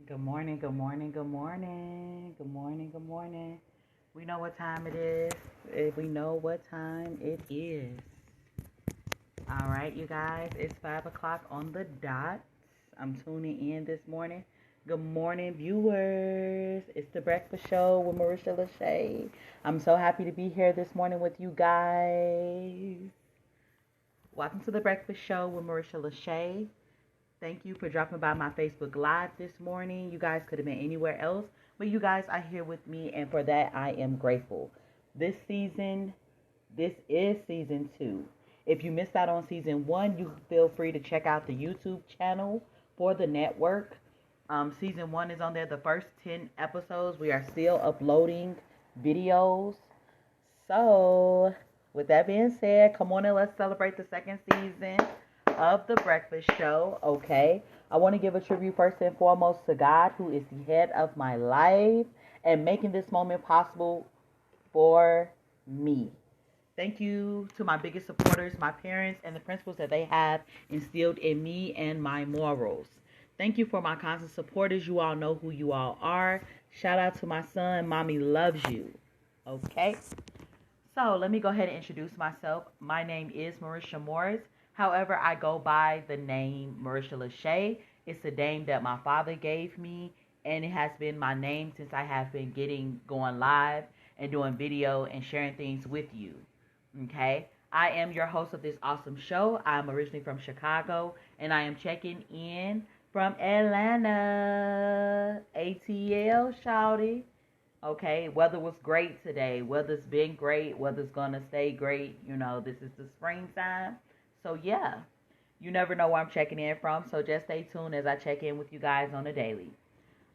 Good morning, good morning, good morning, good morning, good morning. We know what time it is. We know what time it is. All right, you guys, it's 5 o'clock on the dot. I'm tuning in this morning. Good morning, viewers. It's the breakfast show with Marisha LaShay. I'm so happy to be here this morning with you guys. Welcome to the breakfast show with Marisha LaShay. Thank you for dropping by my Facebook Live this morning. You guys could have been anywhere else, but you guys are here with me, and for that, I am grateful. This season, this is season 2. If you missed out on season 1, you feel free to check out the YouTube channel for the network. Season 1 is on there, the first 10 episodes. We are still uploading videos. So, with that being said, come on and let's celebrate the second season of the breakfast show. Okay, I want to give a tribute first and foremost to God, who is the head of my life and making this moment possible for me. Thank you to my biggest supporters, my parents, and the principles that they have instilled in me and my morals. Thank you for my constant supporters. You all know who you all are. Shout out to my son. Mommy loves you. Okay, so let me go ahead and introduce myself. My name is Marisha Morris. However, I go by the name Marisha LaShay. It's the name that my father gave me, and it has been my name since I have been going live and doing video and sharing things with you. Okay, I am your host of this awesome show. I'm originally from Chicago, and I am checking in from Atlanta. ATL, shawty. Okay, weather was great today. Weather's been great. Weather's gonna stay great. This is the springtime. So yeah, you never know where I'm checking in from. So just stay tuned as I check in with you guys on a daily.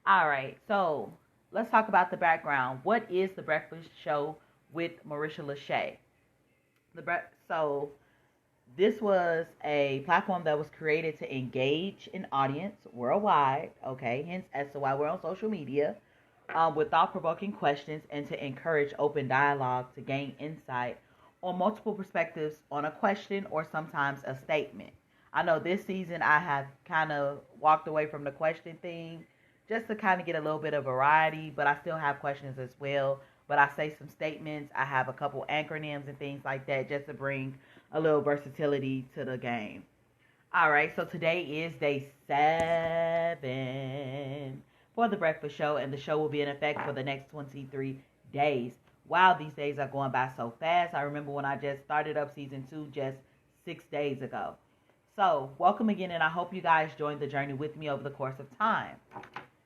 All right, so let's talk about the background. What is the breakfast show with Marisha LaShay? So this was a platform that was created to engage an audience worldwide. Okay, hence as to why we're on social media. With thought-provoking questions and to encourage open dialogue to gain insight on multiple perspectives on a question or sometimes a statement. I know this season I have kind of walked away from the question thing just to kind of get a little bit of variety, but I still have questions as well. But I say some statements. I have a couple acronyms and things like that just to bring a little versatility to the game. All right, so today is day 7 for the breakfast show, and the show will be in effect for the next 23 days. Wow, these days are going by so fast. I remember when I just started up season 2 just 6 days ago. So, welcome again, and I hope you guys joined the journey with me over the course of time.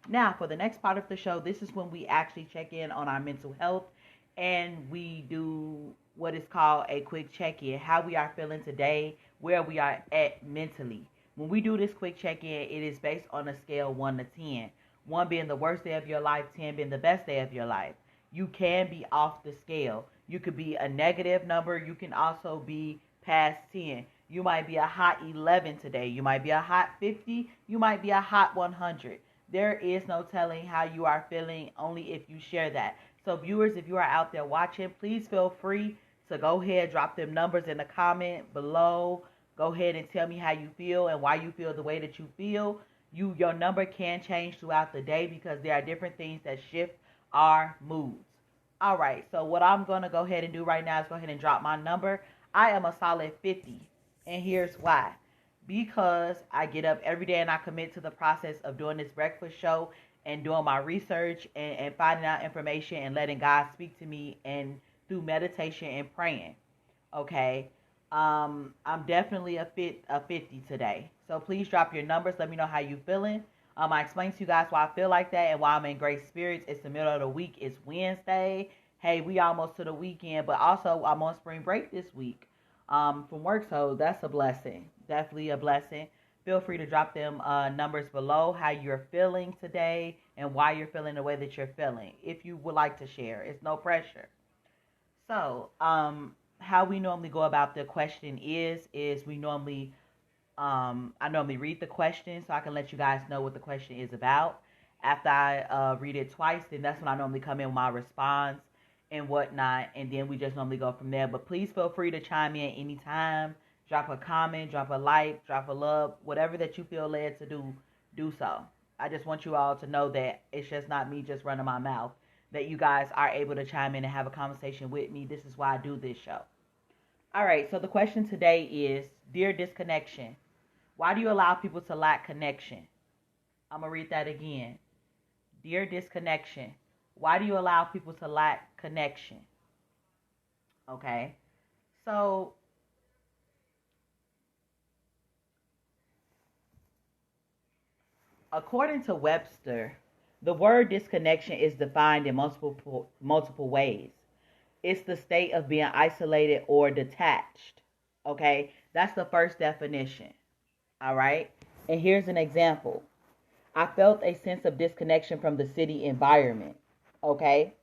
Now, for the next part of the show, this is when we actually check in on our mental health, and we do what is called a quick check-in, how we are feeling today, where we are at mentally. When we do this quick check-in, it is based on a scale 1 to 10. 1 being the worst day of your life, 10 being the best day of your life. You can be off the scale. You could be a negative number. You can also be past 10. You might be a hot 11 today. You might be a hot 50. You might be a hot 100. There is no telling how you are feeling, only if you share that. So viewers, if you are out there watching, please feel free to go ahead, drop them numbers in the comment below. Go ahead and tell me how you feel and why you feel the way that you feel. Your number can change throughout the day because there are different things that shift our moods. All right, so what I'm going to go ahead and do right now is go ahead and drop my number. I am a solid 50, and here's why. Because I get up every day and I commit to the process of doing this breakfast show and doing my research and finding out information and letting God speak to me and through meditation and praying. Okay. I'm definitely a 50 today. So please drop your numbers. Let me know how you feeling. I explained to you guys why I feel like that and why I'm in great spirits. It's the middle of the week. It's Wednesday. Hey, we almost to the weekend, but also I'm on spring break this week from work, so that's a blessing. Definitely a blessing. Feel free to drop them numbers below, how you're feeling today and why you're feeling the way that you're feeling. If you would like to share, it's no pressure. So, how we normally go about the question is we normally I normally read the question so I can let you guys know what the question is about. After I read it twice, then that's when I normally come in with my response and whatnot, and then we just normally go from there. But please feel free to chime in anytime. Drop a comment, drop a like, drop a love, whatever that you feel led to do so. I just want you all to know that it's just not me just running my mouth, that you guys are able to chime in and have a conversation with me. This is why I do this show. All right, so the question today is, Dear Disconnection, why do you allow people to lack connection? I'm going to read that again. Dear Disconnection, why do you allow people to lack connection? Okay, so according to Webster, the word disconnection is defined in multiple ways. It's the state of being isolated or detached. Okay, that's the first definition. All right, and here's an example. I felt a sense of disconnection from the city environment. Okay,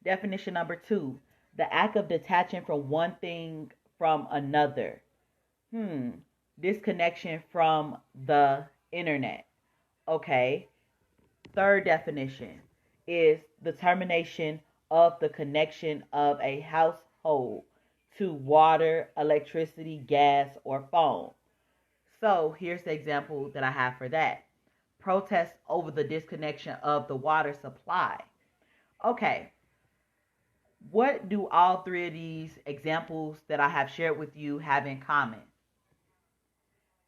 definition number 2, the act of detaching from one thing from another. Disconnection from the internet. Okay, third definition is the termination of the connection of a household to water, electricity, gas, or phone. So here's the example that I have for that. Protests over the disconnection of the water supply. Okay, what do all three of these examples that I have shared with you have in common?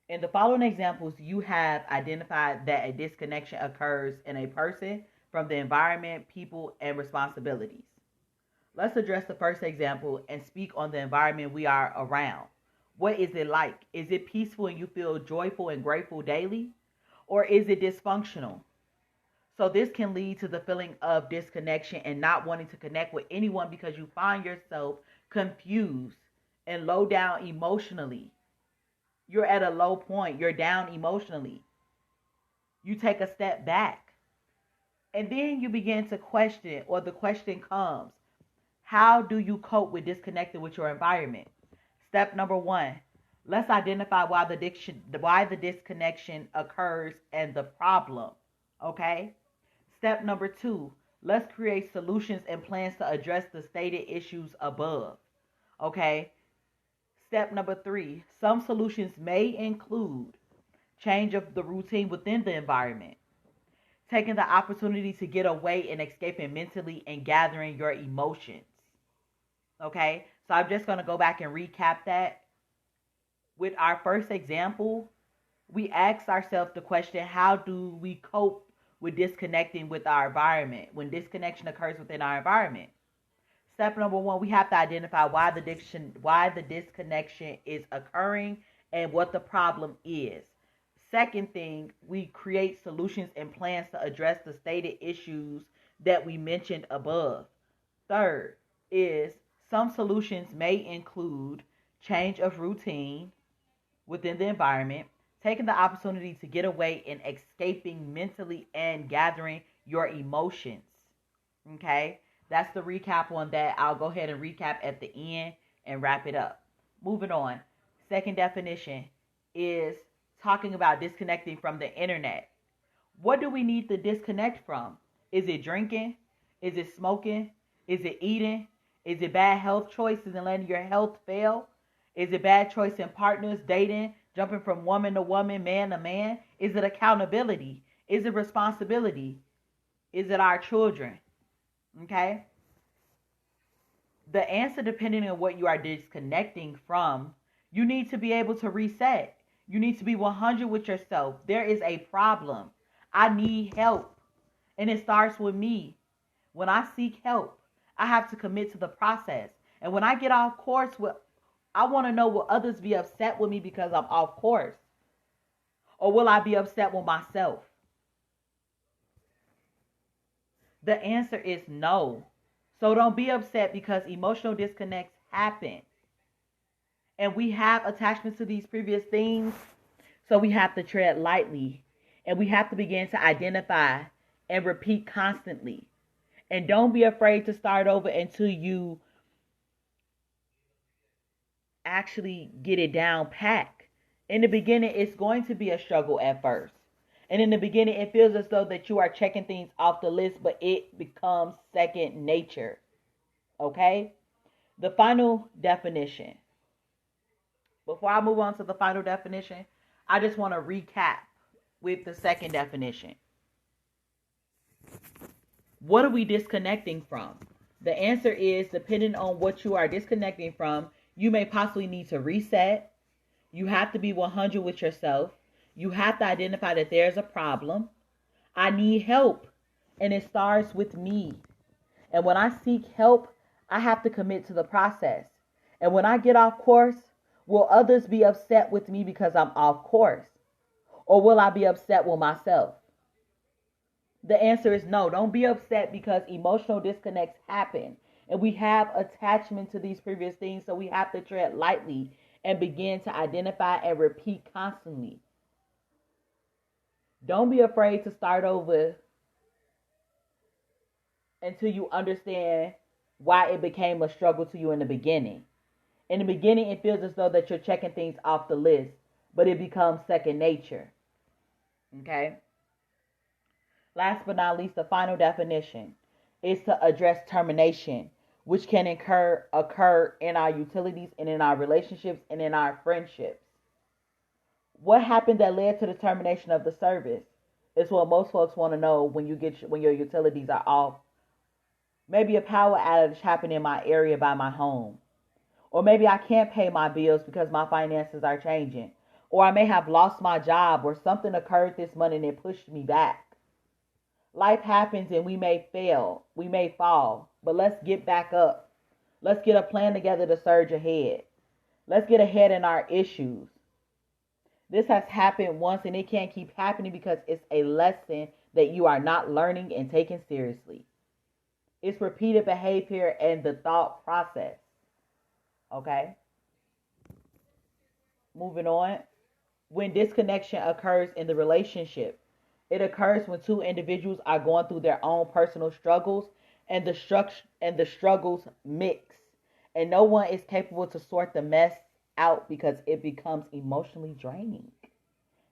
In the following examples, you have identified that a disconnection occurs in a person from the environment, people, and responsibilities. Let's address the first example and speak on the environment we are around. What is it like? Is it peaceful and you feel joyful and grateful daily? Or is it dysfunctional? So this can lead to the feeling of disconnection and not wanting to connect with anyone because you find yourself confused and low down emotionally. You're at a low point. You're down emotionally. You take a step back. And then you begin to question, or the question comes, how do you cope with disconnecting with your environment? Step number 1, let's identify why the disconnection occurs and the problem. Okay? Step number 2, let's create solutions and plans to address the stated issues above. Okay? Step number 3, some solutions may include change of the routine within the environment, taking the opportunity to get away and escaping mentally and gathering your emotions. Okay, so I'm just going to go back and recap that. With our first example, we asked ourselves the question, how do we cope with disconnecting with our environment when disconnection occurs within our environment? Step number 1, we have to identify why the disconnection is occurring and what the problem is. Second thing, we create solutions and plans to address the stated issues that we mentioned above. Third is some solutions may include change of routine within the environment, taking the opportunity to get away and escaping mentally and gathering your emotions. Okay? That's the recap on that. I'll go ahead and recap at the end and wrap it up. Moving on. Second definition is talking about disconnecting from the internet. What do we need to disconnect from? Is it drinking? Is it smoking? Is it eating? Is it bad health choices and letting your health fail? Is it bad choice in partners, dating, jumping from woman to woman, man to man? Is it accountability? Is it responsibility? Is it our children? Okay? The answer, depending on what you are disconnecting from, you need to be able to reset. You need to be 100 with yourself. There is a problem. I need help. And it starts with me. When I seek help, I have to commit to the process. And when I get off course, I want to know, will others be upset with me because I'm off course? Or will I be upset with myself? The answer is no. So don't be upset because emotional disconnects happen. And we have attachments to these previous things. So we have to tread lightly. And we have to begin to identify and repeat constantly. And don't be afraid to start over until you actually get it down pat. In the beginning, it's going to be a struggle at first. And in the beginning, it feels as though that you are checking things off the list, but it becomes second nature. Okay? The final definition. Before I move on to the final definition, I just want to recap with the second definition. What are we disconnecting from? The answer is, depending on what you are disconnecting from, you may possibly need to reset. You have to be 100 with yourself. You have to identify that there's a problem. I need help. And it starts with me. And when I seek help, I have to commit to the process. And when I get off course, will others be upset with me because I'm off course? Or will I be upset with myself? The answer is no. Don't be upset because emotional disconnects happen. And we have attachment to these previous things, so we have to tread lightly and begin to identify and repeat constantly. Don't be afraid to start over until you understand why it became a struggle to you in the beginning. In the beginning, it feels as though that you're checking things off the list, but it becomes second nature. Okay? Last but not least, the final definition is to address termination, which can occur in our utilities and in our relationships and in our friendships. What happened that led to the termination of the service is what most folks want to know when your utilities are off. Maybe a power outage happened in my area by my home. Or maybe I can't pay my bills because my finances are changing. Or I may have lost my job or something occurred this month and it pushed me back. Life happens and we may fail. We may fall. But let's get back up. Let's get a plan together to surge ahead. Let's get ahead in our issues. This has happened once and it can't keep happening because it's a lesson that you are not learning and taking seriously. It's repeated behavior and the thought process. Okay? Moving on. When disconnection occurs in the relationship, it occurs when two individuals are going through their own personal struggles and the struggles mix. And no one is capable to sort the mess out because it becomes emotionally draining.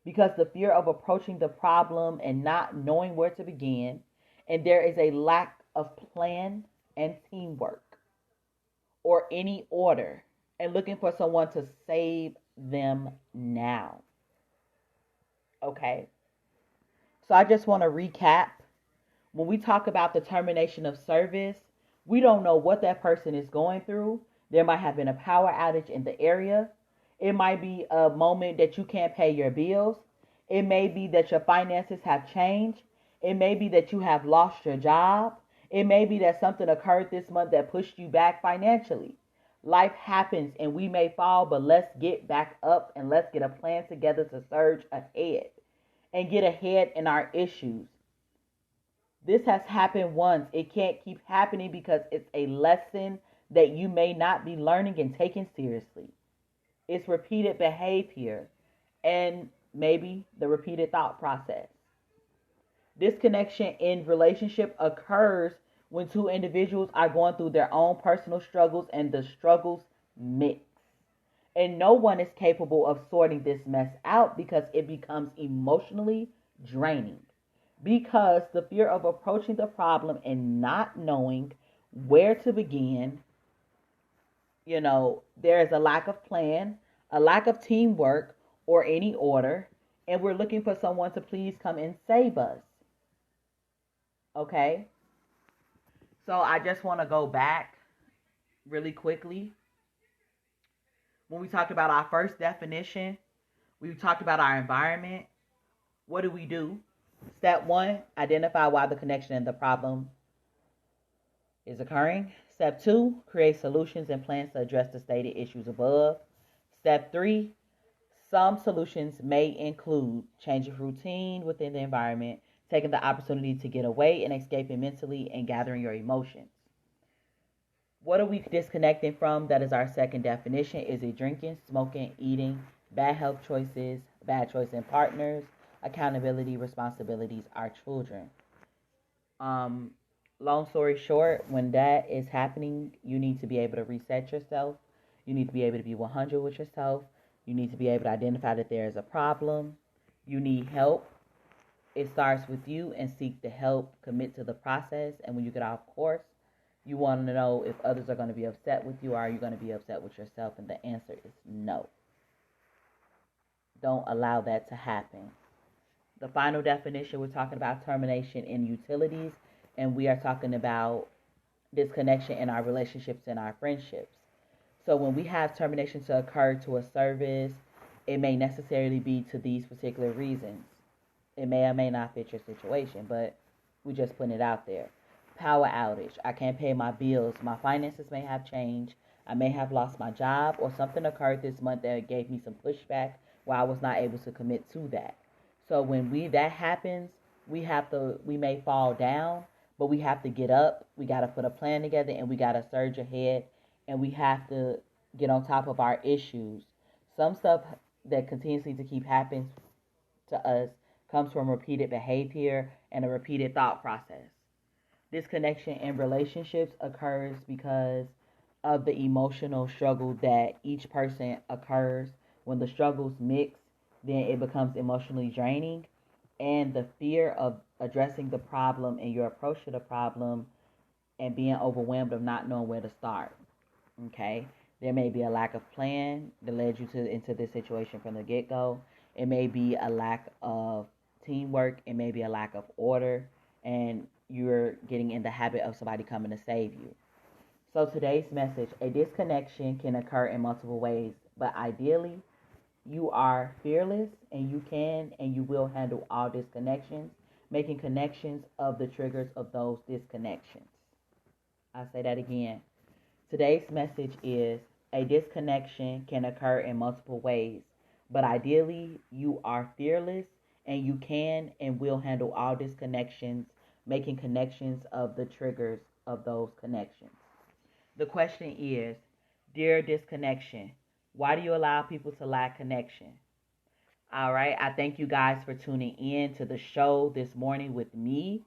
Because the fear of approaching the problem and not knowing where to begin, and there is a lack of plan and teamwork or any order, and looking for someone to save them now. Okay? So I just want to recap. When we talk about the termination of service, we don't know what that person is going through. There might have been a power outage in the area. It might be a moment that you can't pay your bills. It may be that your finances have changed. It may be that you have lost your job. It may be that something occurred this month that pushed you back financially. Life happens and we may fall, but let's get back up and let's get a plan together to surge ahead and get ahead in our issues. This has happened once. It can't keep happening because it's a lesson that you may not be learning and taking seriously. It's repeated behavior and maybe the repeated thought process. Disconnection in relationship occurs when two individuals are going through their own personal struggles and the struggles mix. And no one is capable of sorting this mess out because it becomes emotionally draining. Because the fear of approaching the problem and not knowing where to begin, there is a lack of plan, a lack of teamwork, or any order, and we're looking for someone to please come and save us. Okay? So I just want to go back really quickly. When we talked about our first definition, we talked about our environment. What do? Step 1, identify why the connection and the problem is occurring. Step 2, create solutions and plans to address the stated issues above. Step 3, some solutions may include changing routine within the environment, taking the opportunity to get away and escaping mentally, and gathering your emotions. What are we disconnecting from? That is our second definition. Is it drinking, smoking, eating, bad health choices, bad choice in partners, accountability, responsibilities, our children? Long story short, when that is happening, you need to be able to reset yourself. You need to be able to be 100 with yourself. You need to be able to identify that there is a problem. You need help. It starts with you, and seek the help, commit to the process. And when you get off course, you want to know if others are going to be upset with you, or are you going to be upset with yourself? And the answer is no. Don't allow that to happen. The final definition, we're talking about termination in utilities. and we are talking about disconnection in our relationships and our friendships. So when we have termination to occur to a service, it may necessarily be to these particular reasons. It may or may not fit your situation, but we just putting it out there. Power outage. I can't pay my bills. My finances may have changed. I may have lost my job, or something occurred this month that gave me some pushback where I was not able to commit to that. So when that happens, we may fall down, but we have to get up. We got to put a plan together, and we got to surge ahead, and we have to get on top of our issues. Some stuff that continuously to keep happening to us comes from repeated behavior and a repeated thought process. Disconnection in relationships occurs because of the emotional struggle that each person occurs. When the struggles mix, then it becomes emotionally draining, and the fear of addressing the problem and your approach to the problem and being overwhelmed of not knowing where to start. Okay, there may be a lack of plan that led you into this situation from the get-go. It may be a lack of teamwork. It may be a lack of order, and you're getting in the habit of somebody coming to save you. So today's message: a disconnection can occur in multiple ways, but ideally you are fearless, and you can and you will handle all disconnections, making connections of the triggers of those disconnections. I'll say that again. Today's message is: a disconnection can occur in multiple ways, but ideally you are fearless, and you can and will handle all disconnections, making connections of the triggers of those connections. The question is, dear disconnection, why do you allow people to lack connection? All right, I thank you guys for tuning in to the show this morning with me.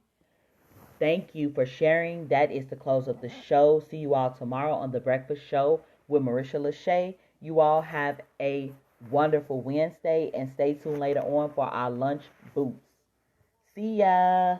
Thank you for sharing. That is the close of the show. See you all tomorrow on The Breakfast Show with Marisha LaShay. You all have a wonderful Wednesday, and stay tuned later on for our lunch boots. See ya.